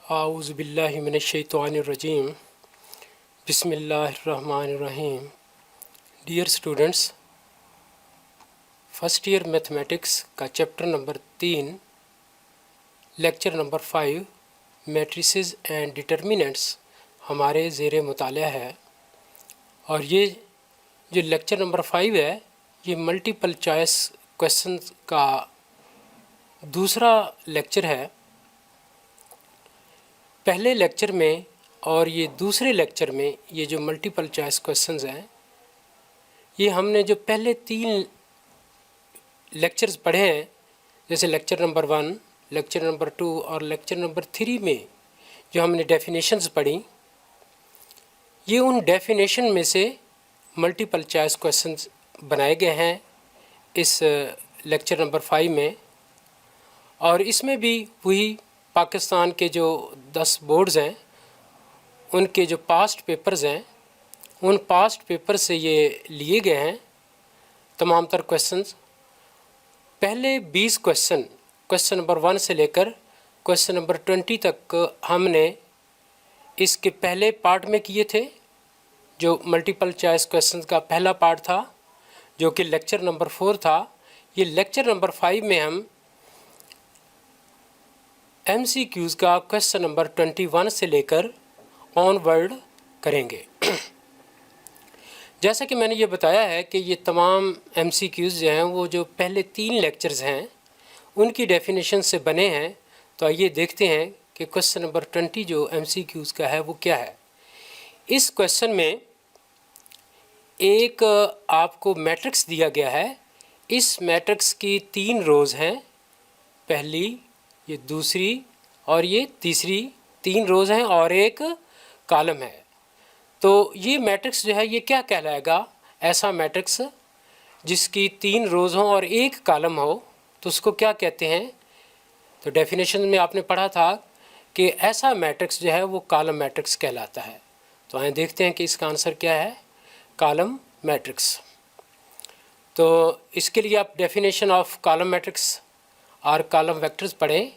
आऊज़ुबिल्लाहि मिनश्शैतानिर्रजीम बिस्मिल्लाहिर्रहमानिर्रहीम। Dear students, first year mathematics का chapter number 3 lecture number 5 matrices and determinants हमारे ज़ेरे मुतालिया है। और ये जो लेक्चर नंबर 5 है ये मल्टीपल चॉइस क्वेश्चन का दूसरा लेक्चर है। पहले लेक्चर में और ये दूसरे लेक्चर में ये जो मल्टीपल चॉइस क्वेश्चंस हैं ये हमने जो पहले 3 लेक्चर्स पढ़े हैं, जैसे लेक्चर नंबर 1, लेक्चर नंबर 2 और लेक्चर नंबर 3 में जो हमने डेफिनेशंस पढ़ी, ये उन डेफिनेशन में से मल्टीपल चॉइस क्वेश्चंस बनाए गए हैं इस लेक्चर नंबर 5 में। और इसमें भी वही पाकिस्तान के जो 10 बोर्ड्स हैं उनके जो पास्ट पेपर्स हैं उन पास्ट पेपर से ये लिए गए हैं तमाम तर क्वेश्चंस। पहले 20 क्वेश्चन नंबर 1 से लेकर क्वेश्चन नंबर 20 तक हमने इसके पहले पार्ट में किए थे, जो मल्टीपल चॉइस क्वेश्चंस का पहला पार्ट था जो कि लेक्चर नंबर 4 था। ये लेक्चर नंबर 5 में हम MCQs का क्वेश्चन नंबर 21 से लेकर ऑनवर्ड करेंगे। जैसा कि मैंने ये बताया है कि ये तमाम MCQs जो हैं वो जो पहले 3 लेक्चर्स हैं उनकी डेफिनेशन से बने हैं। तो आइए देखते हैं कि क्वेश्चन नंबर 20 जो MCQs का है वो क्या है। इस क्वेश्चन में एक आपको मैट्रिक्स दिया गया है। इस मैट्रिक्स की 3 रोज़ हैं, पहली, ये दूसरी और ये तीसरी, 3 रोज़ हैं और एक कॉलम है। तो ये मैट्रिक्स जो है ये क्या कहलाएगा? ऐसा मैट्रिक्स जिसकी 3 रोज़ हों और एक कॉलम हो तो उसको क्या कहते हैं? तो डेफिनेशन में आपने पढ़ा था कि ऐसा मैट्रिक्स जो है वो कॉलम मैट्रिक्स कहलाता है। तो आइए देखते हैं कि इसका आंसर क्या है, कॉलम मैट्रिक्स। तो इसके लिए आप डेफिनेशन ऑफ कॉलम मैट्रिक्स और कॉलम वेक्टर्स पढ़ें।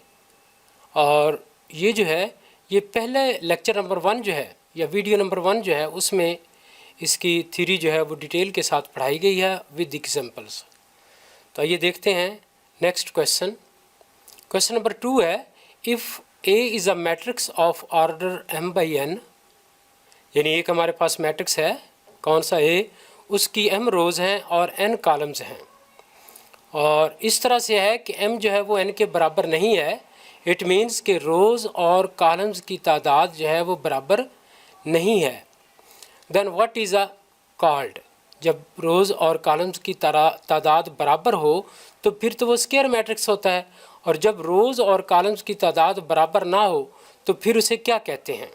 और ये जो है ये पहले लेक्चर नंबर 1 जो है या वीडियो नंबर 1 जो है उसमें इसकी थ्योरी जो है वो डिटेल के साथ पढ़ाई गई है विद एग्जांपल्स। तो आइए देखते हैं नेक्स्ट क्वेश्चन। क्वेश्चन नंबर 2 है, if A is a matrix of order m by n, यानी एक हमारे पास मैट्रिक्स है, कौन सा A, उसकी m रोज़ हैं और n कॉलम्स हैं। और इस तरह से है कि m जो है वो n के बराबर नहीं है। इट मीन्स कि रोज़ और कॉलम्स की तादाद जो है वो बराबर नहीं है। Then what is a called, जब रोज़ और कॉलम्स की तादाद बराबर हो तो फिर तो वो स्क्वायर मैट्रिक्स होता है। और जब रोज़ और कॉलम्स की तादाद बराबर ना हो तो फिर उसे क्या कहते हैं?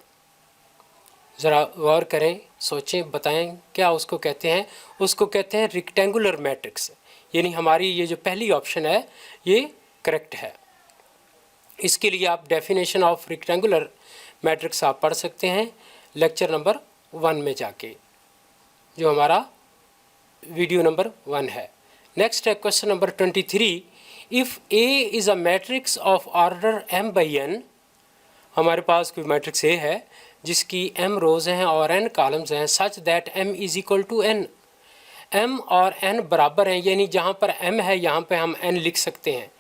ज़रा गौर करें, सोचें, बताएं क्या उसको कहते हैं। उसको कहते हैं रेक्टेंगुलर मैट्रिक्स। यानी हमारी ये जो पहली ऑप्शन है ये करेक्ट है। इसके लिए आप डेफिनेशन ऑफ रेक्टेंगुलर मैट्रिक्स आप पढ़ सकते हैं लेक्चर नंबर 1 में जाके, जो हमारा वीडियो नंबर 1 है। नेक्स्ट है question number 23, if A is a matrix of order m by n, हमारे पास कोई मैट्रिक्स A है जिसकी m रोज़ हैं और n कॉलम्स हैं, such that m is equal to n, m और n बराबर हैं, यानी जहाँ पर m है यहाँ पे हम n लिख सकते हैं।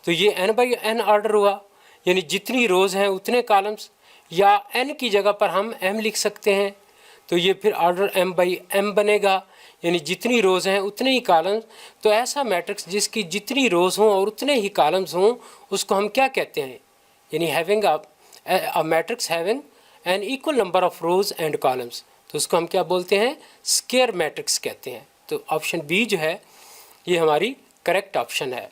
तो ये n by n ऑर्डर हुआ, यानी जितनी रोज़ हैं उतने कॉलम्स, या n की जगह पर हम m लिख सकते हैं तो ये फिर ऑर्डर m by m बनेगा, यानी जितनी रोज़ हैं उतने ही कॉलम्स। तो ऐसा मैट्रिक्स जिसकी जितनी रोज़ हों और उतने ही कॉलम्स हों उसको हम क्या कहते हैं? यानी having a matrix having N equal number of rows and columns, तो उसको हम क्या बोलते हैं? स्क्वायर मैट्रिक्स कहते हैं। तो ऑप्शन बी जो है ये हमारी करेक्ट ऑप्शन है।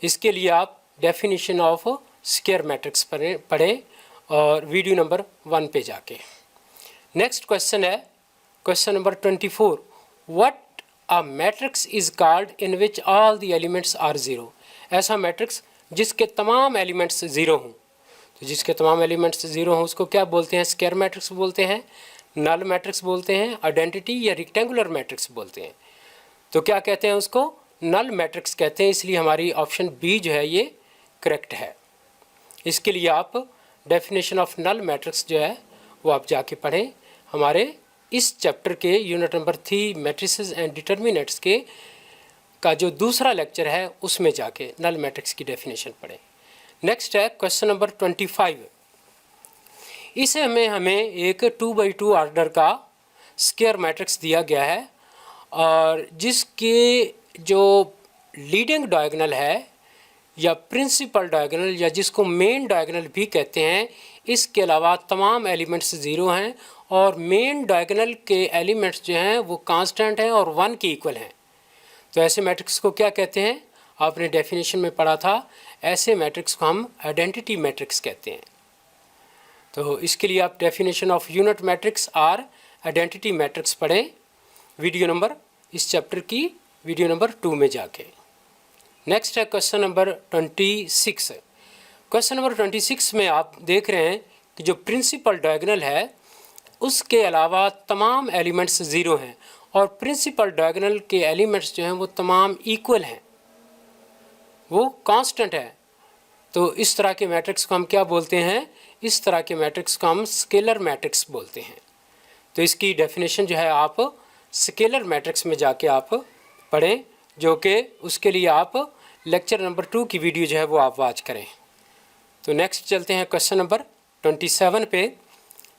इसके लिए आप डेफिनेशन ऑफ स्क्वायर मैट्रिक्स पढ़ें और वीडियो नंबर 1 पे जाके। नेक्स्ट क्वेश्चन है question number 24, what a matrix is called in which all the elements are zero, ऐसा मैट्रिक्स जिसके तमाम एलिमेंट्स ज़ीरो हों। तो जिसके तमाम एलिमेंट्स ज़ीरो हों उसको क्या बोलते हैं? स्क्वायर मैट्रिक्स बोलते हैं, नल मैट्रिक्स बोलते हैं, आइडेंटिटी या रेक्टेंगुलर मैट्रिक्स बोलते हैं। तो क्या कहते हैं उसको? नल मैट्रिक्स कहते हैं। इसलिए हमारी ऑप्शन बी जो है ये करेक्ट है। इसके लिए आप डेफिनेशन ऑफ नल मैट्रिक्स जो है वो आप जाके पढ़ें। हमारे इस चैप्टर के unit number 3 matrices and determinants के का जो दूसरा लेक्चर है उसमें जाके नल मैट्रिक्स की डेफिनेशन पढ़ें। नेक्स्ट है क्वेश्चन नंबर 25। इसे हमें एक 2x2 ऑर्डर का स्क्वायर मैट्रिक्स दिया गया है और जिसके जो लीडिंग डायगोनल है या प्रिंसिपल डायगोनल या जिसको मेन डायगोनल भी कहते हैं, इसके अलावा तमाम एलिमेंट्स ज़ीरो हैं और मेन डायगोनल के एलिमेंट्स जो हैं वो कांस्टेंट हैं और 1 के इक्वल हैं। तो ऐसे मैट्रिक्स को क्या कहते हैं? आपने डेफिनेशन में पढ़ा था, ऐसे मैट्रिक्स को हम आइडेंटिटी मैट्रिक्स कहते हैं। तो इसके लिए आप डेफिनेशन ऑफ यूनिट मैट्रिक्स और आइडेंटिटी मैट्रिक्स पढ़ें वीडियो नंबर, इस चैप्टर की वीडियो नंबर 2 में जाके। नेक्स्ट है क्वेश्चन नंबर 26। क्वेश्चन नंबर 26 में आप देख रहे हैं कि जो प्रिंसिपल डायगोनल है उसके अलावा तमाम एलिमेंट्स ज़ीरो हैं और प्रिंसिपल डायगोनल के एलिमेंट्स जो हैं वो तमाम इक्वल हैं, वो कांस्टेंट है। तो इस तरह के मैट्रिक्स को हम क्या बोलते हैं? इस तरह के मैट्रिक्स को हम स्केलर मैट्रिक्स बोलते हैं। तो इसकी डेफिनेशन जो है आप स्केलर मैट्रिक्स में जाके आप पढ़ें, जो कि उसके लिए आप लेक्चर नंबर 2 की वीडियो जो है वो आप वॉच करें। तो नेक्स्ट चलते हैं क्वेश्चन नंबर 27 पे।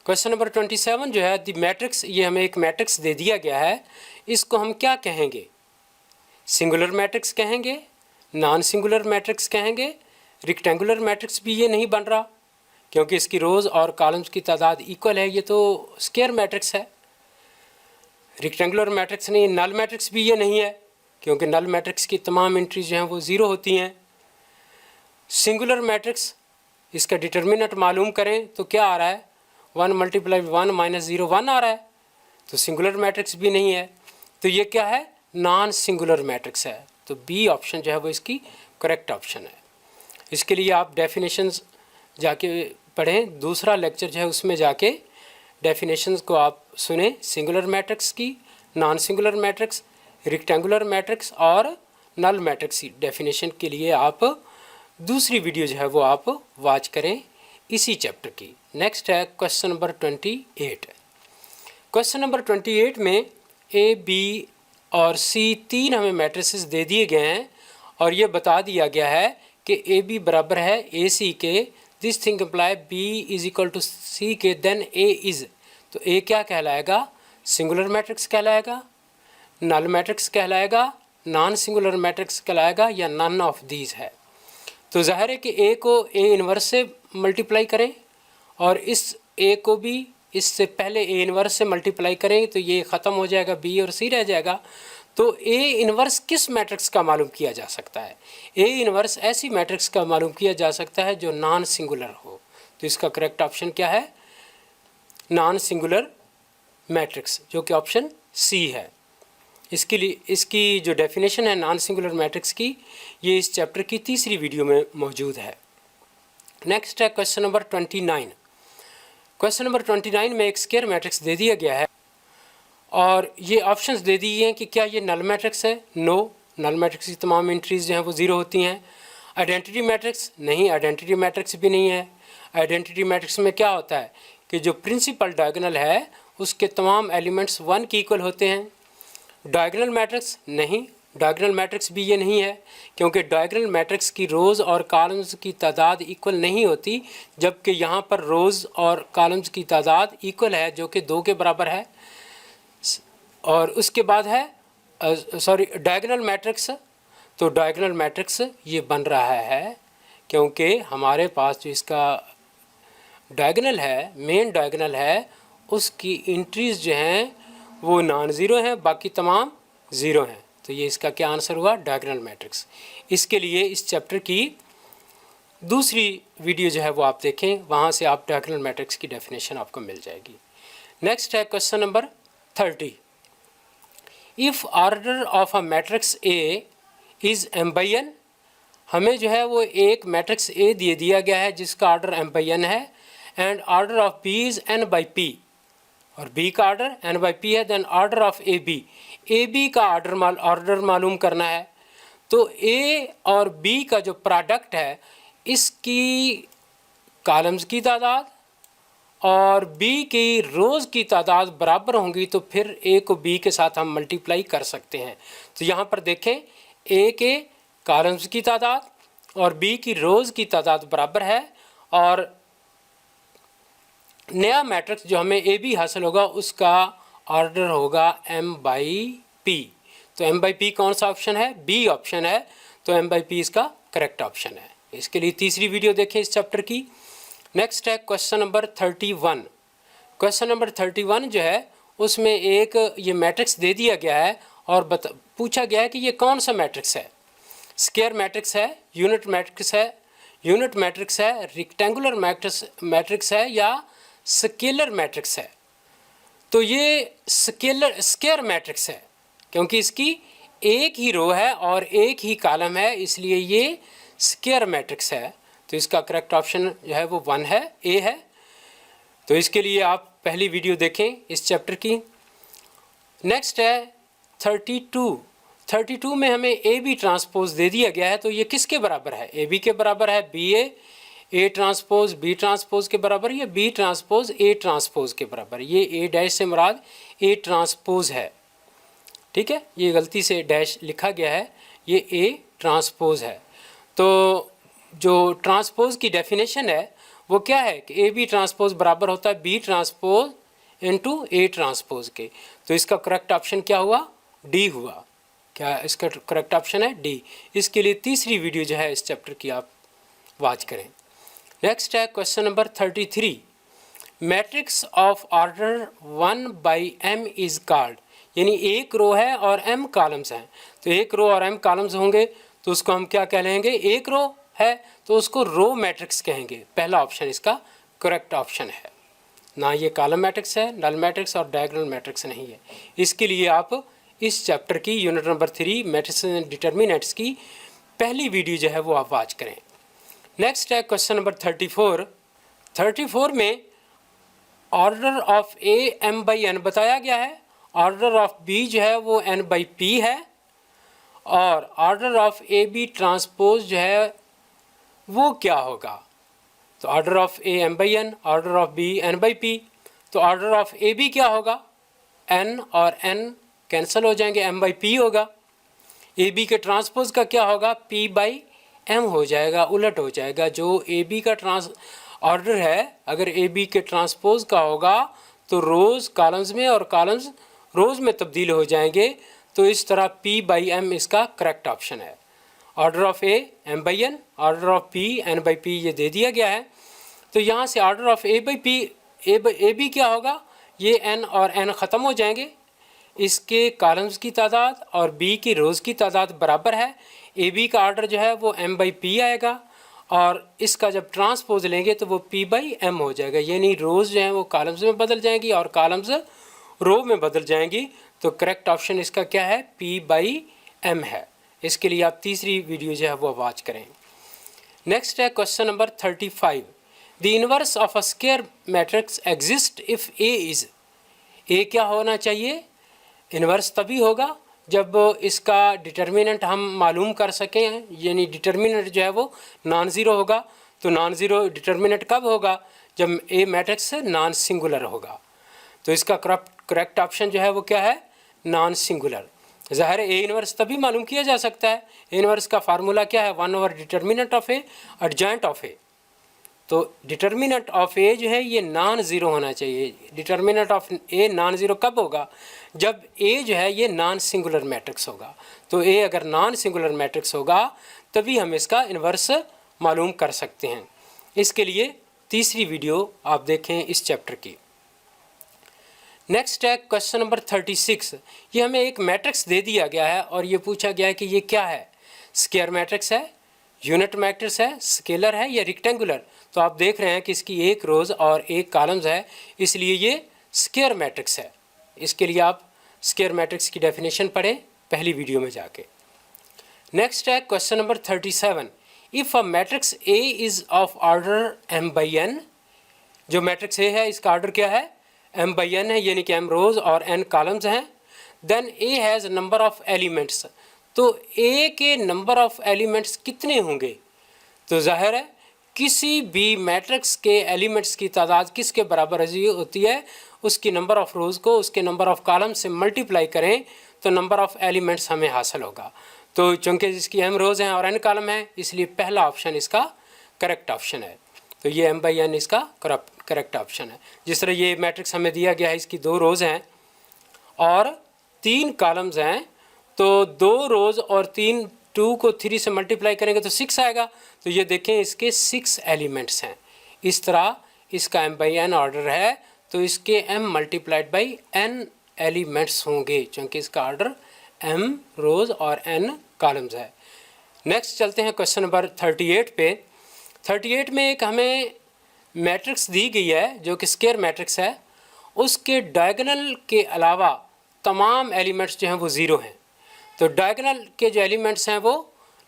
क्वेश्चन नंबर 27 जो है द मैट्रिक्स, ये हमें एक मैट्रिक्स दे दिया गया है, इसको हम क्या कहेंगे? सिंगुलर मैट्रिक्स कहेंगे, नॉन सिंगुलर मैट्रिक्स कहेंगे, रेक्टेंगुलर मैट्रिक्स भी ये नहीं बन रहा क्योंकि इसकी रोज़ और कॉलम्स की तादाद इक्वल है, ये तो स्क्वायर मैट्रिक्स है। रेक्टेंगुलर मैट्रिक्स नहीं, नल मैट्रिक्स भी ये नहीं है क्योंकि नल मैट्रिक्स की तमाम एंट्रीज जो हैं वो ज़ीरो होती हैं। सिंगुलर मैट्रिक्स, इसका डिटर्मिनेंट मालूम करें तो क्या आ रहा है? 1 × 1 - 0 1 आ रहा है, तो सिंगुलर मैट्रिक्स भी नहीं है। तो ये क्या है? नॉन सिंगुलर मैट्रिक्स है। तो बी ऑप्शन जो है वो इसकी करेक्ट ऑप्शन है। इसके लिए आप डेफिनेशंस जाके पढ़ें, दूसरा लेक्चर जो है उसमें जाके डेफिनेशंस को आप सुने, सिंगुलर मैट्रिक्स की, non singular matrix, rectangular matrix और नल मैट्रिक्स की डेफिनेशन के लिए आप दूसरी वीडियो जो है वो आप वॉच करें इसी चैप्टर की। नेक्स्ट है क्वेश्चन नंबर 28। क्वेश्चन नंबर 28 में ए, बी और सी तीन हमें मैट्रिसेस दे दिए गए हैं और ये बता दिया गया है कि ए बी बराबर है A C K, this thing imply B is equal to C K, then A is. तो ए क्या कहलाएगा? सिंगुलर मैट्रिक्स कहलाएगा, नल मैट्रिक्स कहलाएगा, नॉन सिंगुलर मैट्रिक्स कहलाएगा या नन ऑफ दीज है। तो जाहिर है कि ए को ए इन्वर्स से मल्टीप्लाई करें और इस ए को भी इससे पहले ए इन्वर्स से मल्टीप्लाई करें तो ये ख़त्म हो जाएगा, बी और सी रह जाएगा। तो ए इन्वर्स किस मैट्रिक्स का मालूम किया जा सकता है? ए इन्वर्स ऐसी मैट्रिक्स का मालूम किया जा सकता है जो नॉन सिंगुलर हो। तो इसका करेक्ट ऑप्शन क्या है? नॉन सिंगुलर मैट्रिक्स, जो कि ऑप्शन सी है। इसके लिए इसकी जो डेफिनेशन है नॉन सिंगुलर मैट्रिक्स की, ये इस चैप्टर की तीसरी वीडियो में मौजूद है। नेक्स्ट है क्वेश्चन नंबर 29। क्वेश्चन नंबर 29 में एक स्क्वायर मैट्रिक्स दे दिया गया है और ये ऑप्शंस दे दिए हैं कि क्या ये नल मैट्रिक्स है? नो, नल मैट्रिक्स की तमाम एंट्रीज जो हैं वो ज़ीरो होती हैं। Identity matrix? नहीं, आइडेंटिटी मैट्रिक्स भी नहीं है। आइडेंटिटी मैट्रिक्स में क्या होता है कि जो प्रिंसिपल डायगोनल है उसके तमाम एलिमेंट्स 1 के इक्वल होते हैं। Diagonal matrix? नहीं, डायगोनल मैट्रिक्स भी ये नहीं है क्योंकि डायगोनल मैट्रिक्स की रोज़ और कॉलम्स की तादाद इक्वल नहीं होती, जबकि यहाँ पर रोज़ और कॉलम्स की तादाद इक्वल है जो कि 2 के बराबर है। और उसके बाद है डायगोनल मैट्रिक्स। तो डायगोनल मैट्रिक्स ये बन रहा है क्योंकि हमारे पास जो इसका डायगोनल है, मेन डायगोनल है, उसकी एंट्रीज जो हैं वो नॉन ज़ीरो हैं, बाकी तमाम ज़ीरो हैं। तो ये इसका क्या आंसर हुआ? Diagonal matrix. इसके लिए इस चैप्टर की दूसरी वीडियो जो है वो आप देखें, वहाँ से आप डायगोनल मैट्रिक्स की डेफिनेशन आपको मिल जाएगी। नेक्स्ट है question number 30। If order of a matrix A is m/n, हमें जो है वो एक मैट्रिक्स ए दिया गया है जिसका ऑर्डर m/n है, and order of b is n/p, और b का ऑर्डर n/p है, then order of A B का ऑर्डर मालूम करना है। तो a और b का जो प्रोडक्ट है इसकी कॉलम्स की तादाद और बी की रोज़ की तादाद बराबर होंगी तो फिर ए को बी के साथ हम मल्टीप्लाई कर सकते हैं। तो यहाँ पर देखें, ए के कॉलम्स की तादाद और बी की रोज़ की तादाद बराबर है और नया मैट्रिक्स जो हमें ए बी हासिल होगा उसका ऑर्डर होगा m बाई पी। तो m बाई पी कौन सा ऑप्शन है? बी ऑप्शन है। तो m बाई पी इसका करेक्ट ऑप्शन है। इसके लिए तीसरी वीडियो देखें इस चैप्टर की। नेक्स्ट है क्वेश्चन नंबर 31। क्वेश्चन नंबर 31 जो है उसमें एक ये मैट्रिक्स दे दिया गया है और पूछा गया है कि ये कौन सा मैट्रिक्स है। स्क्वायर मैट्रिक्स है, यूनिट मैट्रिक्स है, रेक्टेंगुलर मैट्रिक्स है या स्केलर मैट्रिक्स है। तो ये स्क्वायर मैट्रिक्स है क्योंकि इसकी एक ही रो है और एक ही कॉलम है, इसलिए ये स्क्वायर मैट्रिक्स है। तो इसका करेक्ट ऑप्शन जो है वो 1 है, ए है। तो इसके लिए आप पहली वीडियो देखें इस चैप्टर की। नेक्स्ट है 32 में हमें ए बी ट्रांसपोज दे दिया गया है। तो ये किसके बराबर है? ए बी के बराबर है, B A transpose B transpose के बराबर, या बी ट्रांसपोज ए ट्रांसपोज के बराबर। ये ए डैश से मुराद ए ट्रांसपोज है, ठीक है, ये गलती से डैश लिखा गया है, ये ए ट्रांसपोज है। तो जो ट्रांसपोज की डेफिनेशन है वो क्या है कि ए बी ट्रांसपोज बराबर होता है B transpose into A transpose के। तो इसका करेक्ट ऑप्शन क्या हुआ? डी हुआ। क्या इसका करेक्ट ऑप्शन है? डी। इसके लिए तीसरी वीडियो जो है इस चैप्टर की आप वॉच करें। नेक्स्ट है question number 33। Matrix of order 1 by m is called, यानी एक रो है और m कॉलम्स हैं। तो एक रो और m कॉलम्स होंगे तो उसको हम क्या कह लेंगे? एक रो है तो उसको रो मैट्रिक्स कहेंगे। पहला ऑप्शन इसका करेक्ट ऑप्शन है। ना ये कॉलम मैट्रिक्स है, नल मैट्रिक्स और डायगोनल मैट्रिक्स नहीं है। इसके लिए आप इस चैप्टर की unit number 3 matrix and determinants की पहली वीडियो जो है वो आप वॉच करें। नेक्स्ट है क्वेश्चन नंबर 34 में order of A m by n बताया गया है, ऑर्डर ऑफ बी जो है वो n बाई p है और order of A B transpose जो है वो क्या होगा? तो order of A m by n, order of B n by p। तो ऑर्डर ऑफ ए बी क्या होगा? n और n कैंसिल हो जाएंगे, m बाई p होगा। ए बी के ट्रांसपोज का क्या होगा? p बाई m हो जाएगा, उलट हो जाएगा। जो ए बी का ऑर्डर है अगर ए बी के ट्रांसपोज का होगा तो रोज़ कॉलम्स में और कॉलम्स रोज़ में तब्दील हो जाएंगे। तो इस तरह p बाई m इसका करेक्ट ऑप्शन है। Order of A m by n, order of p n by p ये दे दिया गया है। तो यहाँ से order of A by p A B क्या होगा? ये n और n ख़त्म हो जाएंगे, इसके कॉलम्स की तादाद और b की रोज़ की तादाद बराबर है। ए बी का ऑर्डर जो है वो m बाई p आएगा और इसका जब ट्रांसपोज लेंगे तो वो p बाई m हो जाएगा, यानी रोज़ जो हैं वो कॉलम्स में बदल जाएंगी और कॉलम्स रो में बदल जाएंगी। तो करेक्ट ऑप्शन इसका क्या है? p बाई m है। इसके लिए आप तीसरी वीडियो जो है वो वॉच करें। नेक्स्ट है question number 35। The inverse of a square matrix exist if A is, A क्या होना चाहिए? इनवर्स तभी होगा जब इसका डिटर्मिनेंट हम मालूम कर सकें, यानी डिटर्मिनेंट जो है वो नॉन ज़ीरो होगा। तो नॉन ज़ीरो डिटर्मिनेंट कब होगा? जब ए मैट्रिक्स नॉन सिंगुलर होगा। तो इसका करेक्ट ऑप्शन जो है वो क्या है? Non singular. ज़ाहिर ए इनवर्स तभी मालूम किया जा सकता है। ए इनवर्स का फार्मूला क्या है? 1 over determinant of A adjoint of A. तो डिटर्मिनेंट ऑफ ए जो है ये नॉन ज़ीरो होना चाहिए। Determinant of a non zero कब होगा? जब ए जो है ये नॉन सिंगुलर मैट्रिक्स होगा। तो ए अगर नॉन सिंगुलर मैट्रिक्स होगा तभी हम इसका इन्वर्स मालूम कर सकते हैं। इसके लिए तीसरी वीडियो आप देखें इस चैप्टर की। नेक्स्ट है क्वेश्चन नंबर 36। ये हमें एक मैट्रिक्स दे दिया गया है और ये पूछा गया है कि ये क्या है? स्क्वायर मैट्रिक्स है, यूनिट मैट्रिक्स है, स्केलर है या रेक्टेंगुलर। तो आप देख रहे हैं कि इसकी एक रोज़ और एक कॉलम्स है, इसलिए ये स्क्वायर मैट्रिक्स है। इसके लिए आप स्क्वायर मैट्रिक्स की डेफिनेशन पढ़ें पहली वीडियो में जाके। नेक्स्ट है question number 37। If a matrix A is of order m by n, जो मैट्रिक्स ए है इसका ऑर्डर क्या है? m बाई n है, यानी कि m रोज़ और n कॉलम्स हैं। Then A has number of elements, तो a के नंबर ऑफ एलिमेंट्स कितने होंगे? तो जाहिर है किसी भी मैट्रिक्स के एलिमेंट्स की तादाद किसके बराबर होती है, उसकी नंबर ऑफ़ रोज़ को उसके नंबर ऑफ़ कॉलम से मल्टीप्लाई करें तो नंबर ऑफ़ एलिमेंट्स हमें हासिल होगा। तो चूँकि इसकी m रोज़ हैं और n कॉलम है, इसलिए पहला ऑप्शन इसका करेक्ट ऑप्शन है। तो ये m/n इसका करेक्ट ऑप्शन है। जिस तरह ये मैट्रिक्स हमें दिया गया है, इसकी 2 रोज़ हैं और 3 कॉलम्स हैं, तो 2 रोज़ और 2 को 3 से मल्टीप्लाई करेंगे तो 6 आएगा। तो ये देखें इसके 6 एलिमेंट्स हैं। इस तरह इसका m/n ऑर्डर है, तो इसके m multiplied by n elements होंगे, क्योंकि इसका ऑर्डर m रोज़ और n कॉलम्स है। नेक्स्ट चलते हैं क्वेश्चन नंबर 38 पे। 38 में एक हमें मैट्रिक्स दी गई है जो कि स्क्वायर मैट्रिक्स है। उसके डायगोनल के अलावा तमाम एलिमेंट्स जो हैं वो ज़ीरो हैं। तो डायगोनल के जो एलिमेंट्स हैं वो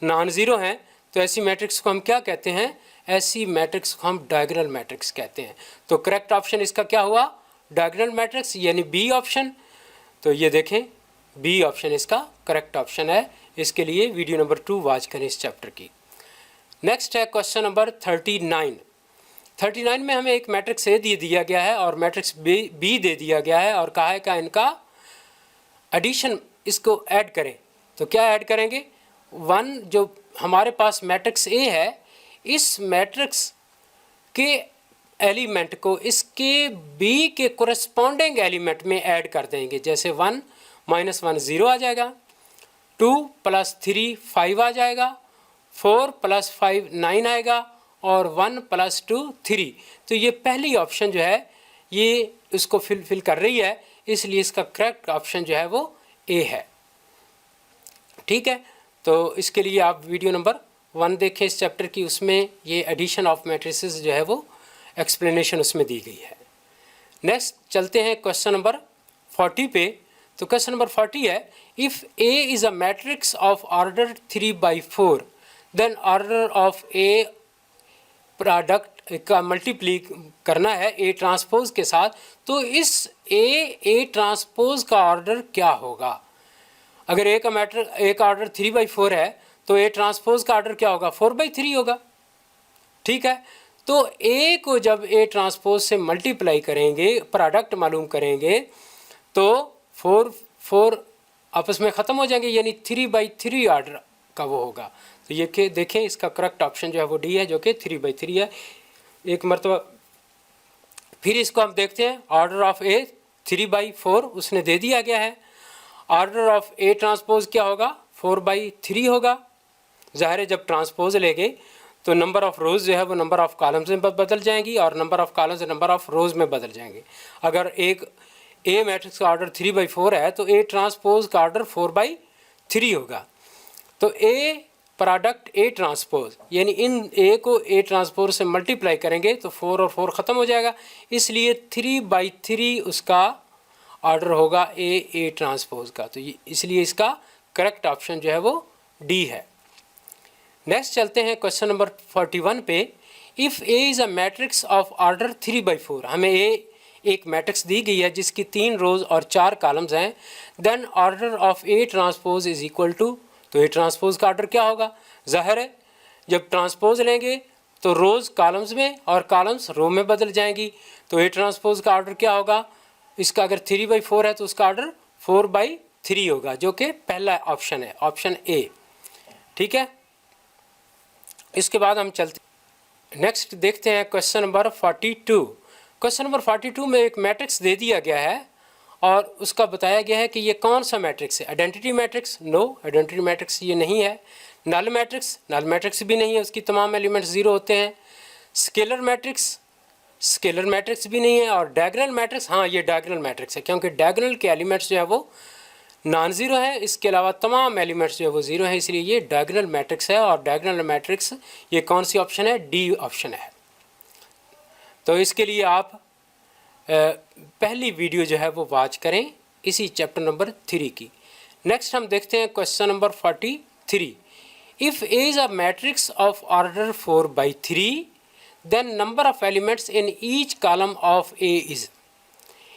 नॉन ज़ीरो हैं। तो ऐसी मैट्रिक्स को हम क्या कहते हैं? ऐसी मैट्रिक्स को हम डायगोनल मैट्रिक्स कहते हैं। तो करेक्ट ऑप्शन इसका क्या हुआ? डायगोनल मैट्रिक्स, यानी बी ऑप्शन। तो ये देखें बी ऑप्शन इसका करेक्ट ऑप्शन है। इसके लिए वीडियो नंबर 2 वॉच करें इस चैप्टर की। नेक्स्ट है क्वेश्चन नंबर 39। 39 में हमें एक मैट्रिक्स ए दिया गया है और मैट्रिक्स बी दे दिया गया है और कहा है कि इनका एडिशन, इसको ऐड करें। तो क्या ऐड करेंगे? 1 जो हमारे पास मैट्रिक्स ए है, इस मैट्रिक्स के एलिमेंट को इसके बी के कोरस्पॉन्डिंग एलिमेंट में ऐड कर देंगे। जैसे 1 - 1 0 आ जाएगा, 2 + 3 5 आ जाएगा, 4 + 5 9 आएगा और 1 + 2 3। तो ये पहली ऑप्शन जो है ये इसको फिल कर रही है, इसलिए इसका करेक्ट ऑप्शन जो है वो ए है। ठीक है, तो इसके लिए आप वीडियो नंबर 1 देखें इस चैप्टर की, उसमें ये एडिशन ऑफ मैट्रिसेस जो है वो एक्सप्लेनेशन उसमें दी गई है। नेक्स्ट चलते हैं क्वेश्चन नंबर 40 पे। तो क्वेश्चन नंबर 40 है, if A is a matrix of order 3/4 then order of A product का मल्टीप्ली करना है ए ट्रांसपोज के साथ, तो इस ए ट्रांसपोज का ऑर्डर क्या होगा? अगर ए का ऑर्डर 3/4 है तो ए ट्रांसपोज का ऑर्डर क्या होगा? 4/3 होगा। ठीक है, तो ए को जब ए ट्रांसपोज से मल्टीप्लाई करेंगे, प्रोडक्ट मालूम करेंगे, तो 4 आपस में ख़त्म हो जाएंगे, यानी 3/3 ऑर्डर का वो होगा। तो ये देखें इसका करेक्ट ऑप्शन जो है वो डी है, जो कि 3/3 है। एक मरतबा फिर इसको हम देखते हैं। ऑर्डर ऑफ ए 3/4 उसने दे दिया गया है। ऑर्डर ऑफ ए ट्रांसपोज क्या होगा? 4/3 होगा। ज़ाहिर है जब ट्रांसपोज लेंगे तो नंबर ऑफ़ रोज़ जो है वो नंबर ऑफ़ कॉलम्स में बदल जाएंगी और number of columns number of rows में बदल जाएंगे। अगर एक ए मैट्रिक्स का ऑर्डर 3/4 है तो ए ट्रांसपोज का ऑर्डर 4/3 होगा। तो ए प्रोडक्ट ए ट्रांसपोज, यानी इन ए को ए ट्रांसपोज से मल्टीप्लाई करेंगे तो 4 और 4 ख़त्म हो जाएगा, इसलिए 3/3 उसका ऑर्डर होगा ए ट्रांसपोज का। तो इसलिए इसका करेक्ट ऑप्शन जो है वो डी है। नेक्स्ट चलते हैं क्वेश्चन नंबर 41 पे। If A is a matrix of order 3/4, हमें एक मैट्रिक्स दी गई है जिसकी 3 रोज़ और 4 कॉलम्स हैं, then order of A transpose is equal to, तो ए ट्रांसपोज का ऑर्डर क्या होगा? ज़ाहिर है जब ट्रांसपोज लेंगे तो रोज़ कॉलम्स में और कॉलम्स रो में बदल जाएंगी। तो ए ट्रांसपोज का ऑर्डर क्या होगा? इसका अगर 3/4 है तो उसका ऑर्डर 4/3 होगा, जो कि पहला ऑप्शन है, ऑप्शन ए। ठीक है, इसके बाद हम चलते नेक्स्ट देखते हैं क्वेश्चन नंबर 42। क्वेश्चन नंबर 42 में एक मैट्रिक्स दे दिया गया है और उसका बताया गया है कि ये कौन सा मैट्रिक्स है? Identity matrix? No, identity matrix ये नहीं है। नल मैट्रिक्स भी नहीं है, उसकी तमाम एलिमेंट्स ज़ीरो होते हैं। स्केलर मैट्रिक्स भी नहीं है। और डायगोनल मैट्रिक्स, हाँ ये डायगोनल मैट्रिक्स है, क्योंकि डायगोनल के एलिमेंट्स जो है वो नॉन ज़ीरो है, इसके अलावा तमाम एलिमेंट्स जो है वो ज़ीरो है, इसलिए ये डायगोनल मैट्रिक्स है। और डायगोनल मैट्रिक्स ये कौन सी ऑप्शन है? डी ऑप्शन है। तो इसके लिए आप पहली वीडियो जो है वो वॉच करें इसी चैप्टर नंबर 3 की। नेक्स्ट हम देखते हैं question number 43। If A is a matrix of order 4/3 then number of elements in each column of A is,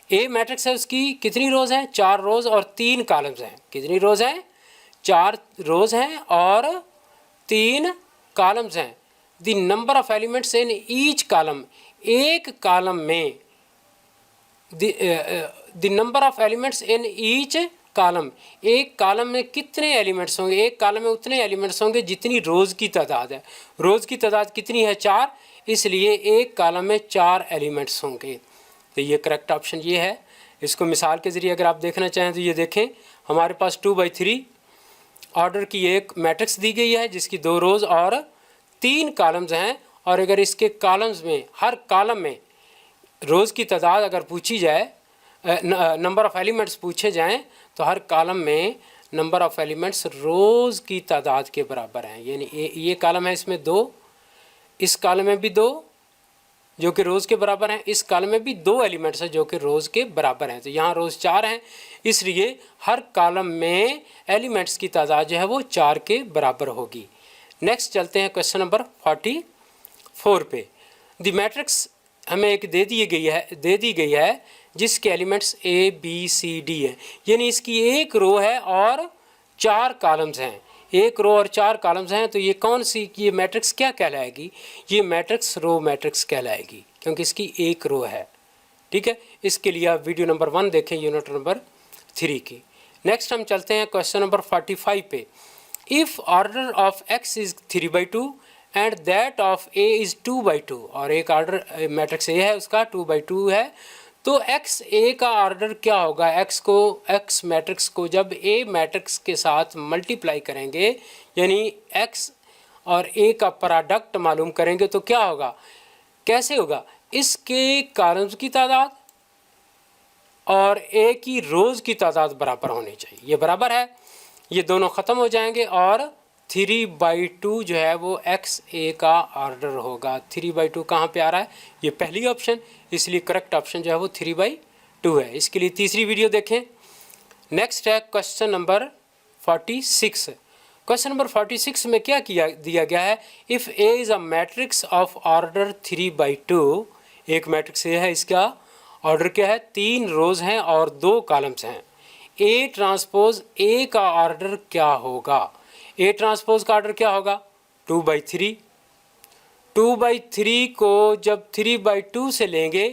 A matrix है, उसकी कितनी रोज़ हैं? 4 रोज़ और 3 कॉलम्स हैं। कितनी रोज़ हैं? 4 रोज़ हैं और 3 कॉलम्स हैं। The number of elements in each column, एक कॉलम में the number of elements in each column, एक कॉलम में कितने एलिमेंट्स होंगे, एक कॉलम में उतने एलिमेंट्स होंगे जितनी रोज़ की तादाद है। रोज़ की तादाद कितनी है? 4, इसलिए एक कॉलम में 4 एलिमेंट्स होंगे। तो ये करेक्ट ऑप्शन ये है। इसको मिसाल के ज़रिए अगर आप देखना चाहें तो ये देखें, हमारे पास 2/3 ऑर्डर की एक मैट्रिक्स दी गई है जिसकी 2 रोज़ और 3 कॉलम्स हैं, और अगर इसके कॉलम्स में हर कॉलम में रोज़ की तादाद अगर पूछी जाए, नंबर ऑफ़ एलिमेंट्स पूछे जाएं, तो हर कॉलम में नंबर ऑफ़ एलिमेंट्स रोज़ की तादाद के बराबर हैं। यानी ये कॉलम है, इसमें 2, इस कॉलम में भी 2 जो कि रोज़ के बराबर हैं, इस कॉलम में भी 2 एलिमेंट्स हैं जो कि रोज़ के बराबर हैं। तो यहाँ रोज़ 4 हैं, इसलिए हर कॉलम में एलिमेंट्स की तादाद जो है वो 4 के बराबर होगी। नेक्स्ट चलते हैं क्वेश्चन नंबर 44 पे। द मैट्रिक्स हमें एक दे दी गई है जिसके elements A B C D हैं, यानी इसकी एक रो है और 4 कॉलम्स हैं, एक रो और 4 कॉलम्स हैं। तो ये कौन सी, ये मैट्रिक्स क्या कहलाएगी? ये मैट्रिक्स रो मैट्रिक्स कहलाएगी, क्योंकि इसकी एक रो है। ठीक है, इसके लिए आप वीडियो नंबर 1 देखें, यूनिट नंबर 3 की। नेक्स्ट हम चलते हैं क्वेश्चन नंबर 45 पे। If order of x is 3/2 and that of a is 2/2, और एक ऑर्डर मैट्रिक्स A है उसका 2/2 है, तो एक्स ए का ऑर्डर क्या होगा? एक्स मैट्रिक्स को जब ए मैट्रिक्स के साथ मल्टीप्लाई करेंगे, यानी एक्स और ए का प्रोडक्ट मालूम करेंगे, तो क्या होगा, कैसे होगा? इसके कॉलम्स की तादाद और ए की रोज़ की तादाद बराबर होनी चाहिए। ये बराबर है, ये दोनों ख़त्म हो जाएंगे और 3/2 जो है वो एक्स ए का ऑर्डर होगा। 3/2 कहाँ पे आ रहा है? ये पहली ऑप्शन, इसलिए करेक्ट ऑप्शन जो है वो 3/2 है। इसके लिए तीसरी वीडियो देखें। नेक्स्ट है क्वेश्चन नंबर 46। क्वेश्चन नंबर 46 में क्या दिया गया है? If A is a matrix of order 3/2, एक मैट्रिक्स ए है, इसका ऑर्डर क्या है? 3 रोज़ हैं और 2 कॉलम्स हैं। ए ट्रांसपोज ए का ऑर्डर क्या होगा? ए ट्रांसपोज का ऑर्डर क्या होगा? 2/3। 2/3 को जब 3/2 से लेंगे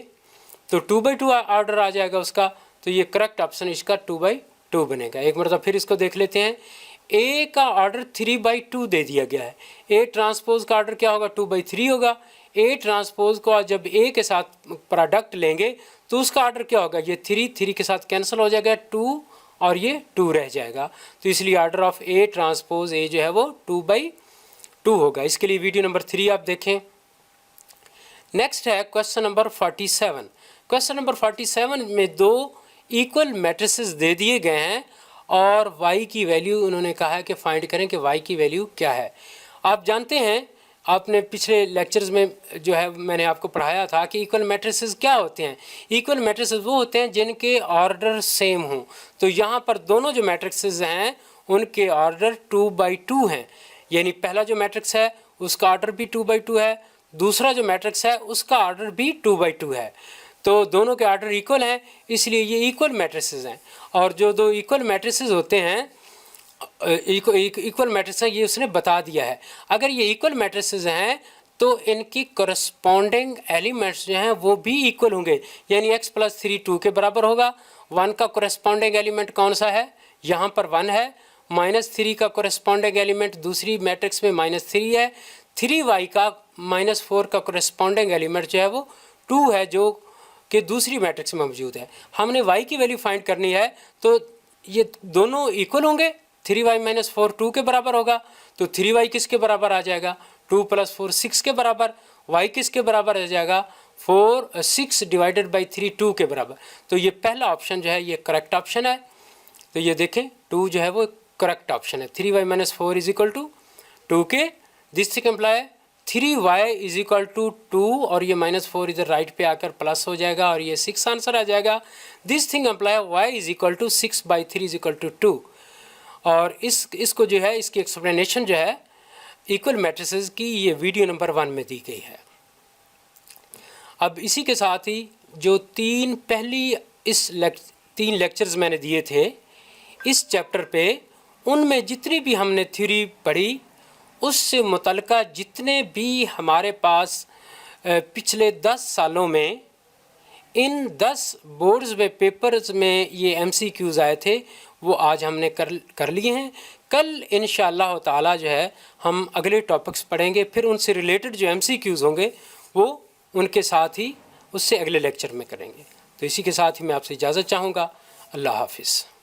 तो 2/2 ऑर्डर आ जाएगा उसका, तो ये करेक्ट ऑप्शन इसका 2/2 बनेगा। एक मरतबा फिर इसको देख लेते हैं। ए का ऑर्डर 3/2 दे दिया गया है, ए ट्रांसपोज का ऑर्डर क्या होगा? 2/3 होगा। ए ट्रांसपोज को जब ए के साथ प्रोडक्ट लेंगे तो उसका ऑर्डर क्या होगा? ये 3 के साथ कैंसिल हो जाएगा, 2 और ये 2 रह जाएगा, तो इसलिए order of A transpose A जो है वो 2/2 होगा। इसके लिए वीडियो नंबर 3 आप देखें। नेक्स्ट है क्वेश्चन नंबर 47। क्वेश्चन नंबर 47 में 2 इक्वल मैट्रिसेस दे दिए गए हैं और y की वैल्यू उन्होंने कहा है कि फाइंड करें कि y की वैल्यू क्या है। आप जानते हैं, आपने पिछले लेक्चर्स में जो है मैंने आपको पढ़ाया था कि इक्वल मैट्रिसेस क्या होते हैं। इक्वल मैट्रिसेस वो होते हैं जिनके ऑर्डर सेम हों। तो यहाँ पर दोनों जो मैट्रिक्सेस हैं उनके ऑर्डर 2/2 हैं, यानी पहला जो मैट्रिक्स है उसका ऑर्डर भी 2/2 है, दूसरा जो मैट्रिक्स है उसका ऑर्डर भी 2/2 है। तो दोनों के ऑर्डर इक्वल हैं, इसलिए ये इक्वल मैट्रिसेस हैं। और जो 2 इक्वल मैट्रिसेस होते हैं, इक्वल मैट्रिक्स हैं, ये उसने बता दिया है। अगर ये इक्वल मैट्रिसेस हैं तो इनकी करस्पॉन्डिंग एलिमेंट्स जो हैं वो भी इक्वल होंगे, यानी x + 3 2 के बराबर होगा। 1 का करस्पॉन्डिंग एलिमेंट कौन सा है? यहाँ पर 1 है। -3 का करस्पॉन्डिंग एलिमेंट दूसरी मैट्रिक्स में -3 है। 3y का -4 का करस्पॉन्डिंग एलिमेंट जो है वो 2 है, जो कि दूसरी मैट्रिक्स में मौजूद है। हमने y की वैल्यू फाइंड करनी है, तो ये दोनों इक्वल होंगे। 3y - 4 2 के बराबर होगा, तो 3y किसके बराबर आ जाएगा? 2 + 4 6 के बराबर। y किसके बराबर आ जाएगा? 6 / 3 2 के बराबर। तो ये पहला ऑप्शन जो है ये करेक्ट ऑप्शन है। तो ये देखें 2 जो है वो करेक्ट ऑप्शन है। 3y - 4 = 2 के, दिस इम्प्लाई 3y = 2 और ये -4 इधर राइट पे आकर प्लस हो जाएगा और ये 6 आंसर आ जाएगा। This thing imply y = 6/3 = 2। और इसको जो है, इसकी एक्सप्लेनेशन जो है इक्वल मैट्रिसेस की, ये वीडियो नंबर 1 में दी गई है। अब इसी के साथ ही जो 3 लेक्चर्स मैंने दिए थे इस चैप्टर पे, उनमें जितनी भी हमने थ्योरी पढ़ी उससे मुतल्लिका जितने भी हमारे पास पिछले 10 सालों में इन 10 बोर्ड्स में पेपर्स में ये MCQs आए थे वो आज हमने कर लिए हैं। कल इंशाअल्लाह ताला जो है हम अगले टॉपिक्स पढ़ेंगे, फिर उनसे रिलेटेड जो MCQs होंगे वो उनके साथ ही उससे अगले लेक्चर में करेंगे। तो इसी के साथ ही मैं आपसे इजाज़त चाहूँगा। अल्लाह हाफ़िज़।